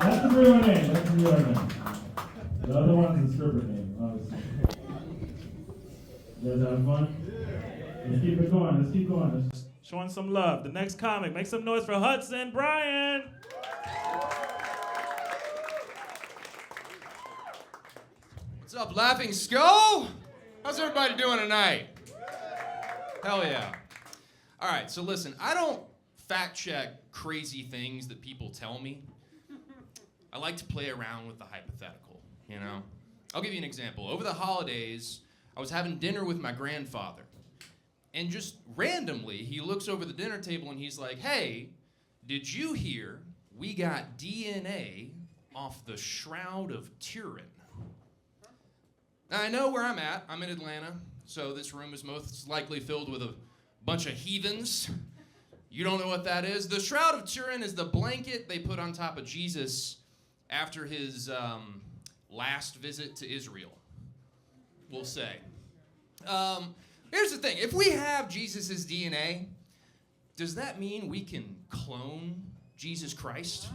That's the real name. That's the real name. The other one's a stripper name, obviously. You guys having fun? Let's keep it going. Let's keep going. Showing some love. The next comic. Make some noise for Hudson Bryant. What's up, Laughing Skull? How's everybody doing tonight? Hell yeah. All right, so listen, I don't fact check crazy things that people tell me. I like to play around with the hypothetical, you know? I'll give you an example. Over the holidays, I was having dinner with my grandfather. And just randomly, he looks over the dinner table and he's like, hey, did you hear we got DNA off the Shroud of Turin? Now, I know where I'm at. I'm in Atlanta, so this room is most likely filled with a bunch of heathens. You don't know what that is? The Shroud of Turin is the blanket they put on top of Jesus after his last visit to Israel, we'll say. Here's the thing. If we have Jesus' DNA, does that mean we can clone Jesus Christ?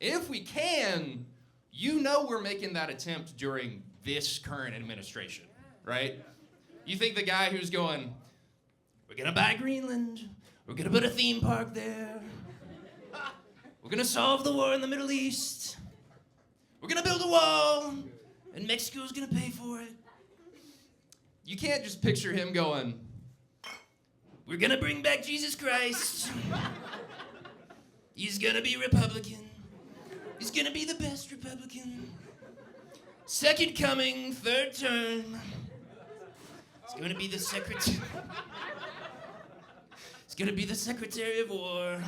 If we can, you know we're making that attempt during this current administration, right? You think the guy who's going, we're going to buy Greenland, we're going to put a theme park there, we're going to solve the war in the Middle East, we're going to build a wall, and Mexico's going to pay for it. You can't just picture him going, we're going to bring back Jesus Christ. He's going to be Republican. He's going to be the best Republican. Second coming, third term. He's going to be the secretary. He's going to be the Secretary of War.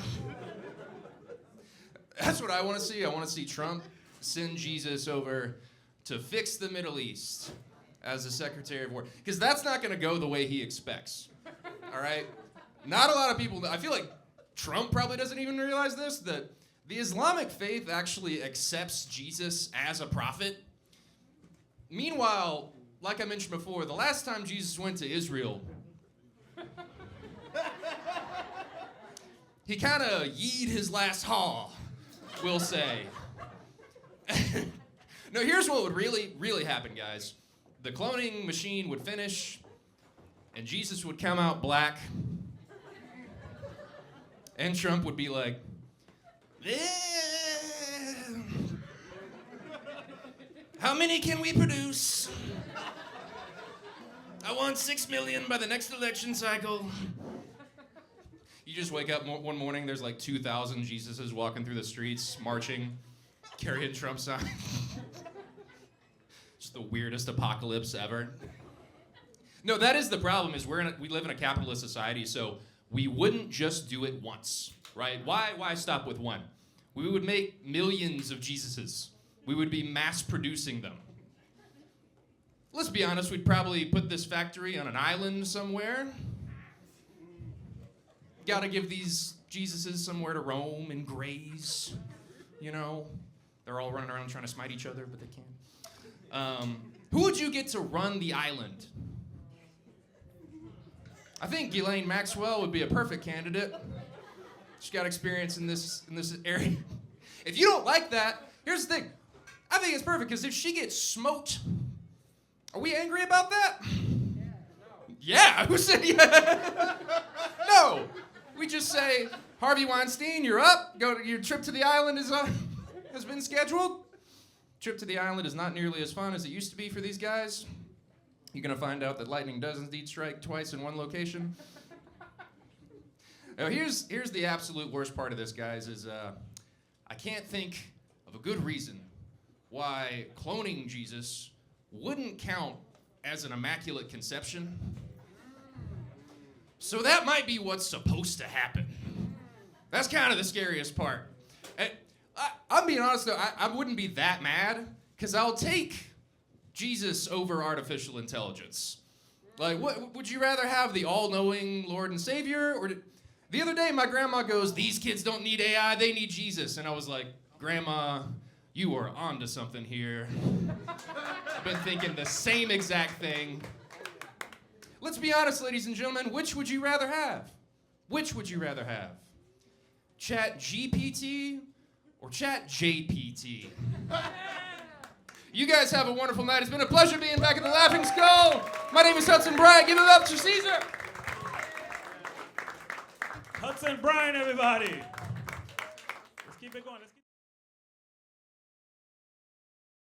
That's what I want to see. I want to see Trump send Jesus over to fix the Middle East as the Secretary of War. Because that's not going to go the way he expects. All right? Not a lot of people, I feel like Trump probably doesn't even realize this, that the Islamic faith actually accepts Jesus as a prophet. Meanwhile, like I mentioned before, the last time Jesus went to Israel, he kind of yeed his last haw, we'll say. No, here's what would really, really happen, guys. The cloning machine would finish, and Jesus would come out black, and Trump would be like, how many can we produce? I want 6 million by the next election cycle. You just wake up one morning, there's like 2,000 Jesuses walking through the streets, marching, carrying Trump signs. Just the weirdest apocalypse ever. No, that is the problem, is we live in a capitalist society, so we wouldn't just do it once, right? Why stop with one? We would make millions of Jesuses. We would be mass producing them. Let's be honest, we'd probably put this factory on an island somewhere. Gotta give these Jesuses somewhere to roam and graze, you know? They're all running around trying to smite each other, but they can't. Who would you get to run the island? I think Ghislaine Maxwell would be a perfect candidate. She's got experience in this area. If you don't like that, here's the thing. I think it's perfect, because if she gets smoked, are we angry about that? Yeah, who said yeah? No. We just say, Harvey Weinstein, you're up. Your trip to the island has been scheduled. Trip to the island is not nearly as fun as it used to be for these guys. You're going to find out that lightning does indeed strike twice in one location. Now, here's the absolute worst part of this, guys, is I can't think of a good reason why cloning Jesus wouldn't count as an immaculate conception. So that might be what's supposed to happen. That's kind of the scariest part. I'm being honest, though, I wouldn't be that mad, because I'll take Jesus over artificial intelligence. Like, what would you rather have, the all-knowing Lord and Savior? Or the other day, my grandma goes, these kids don't need AI, they need Jesus. And I was like, Grandma, you are onto something here. I've been thinking the same exact thing. Let's be honest, ladies and gentlemen, which would you rather have? Which would you rather have? Chat GPT or Chat JPT. You guys have a wonderful night. It's been a pleasure being back at the Laughing Skull. My name is Hudson Bryant. Give it up to Caesar. Hudson Bryant, everybody. Let's keep it going.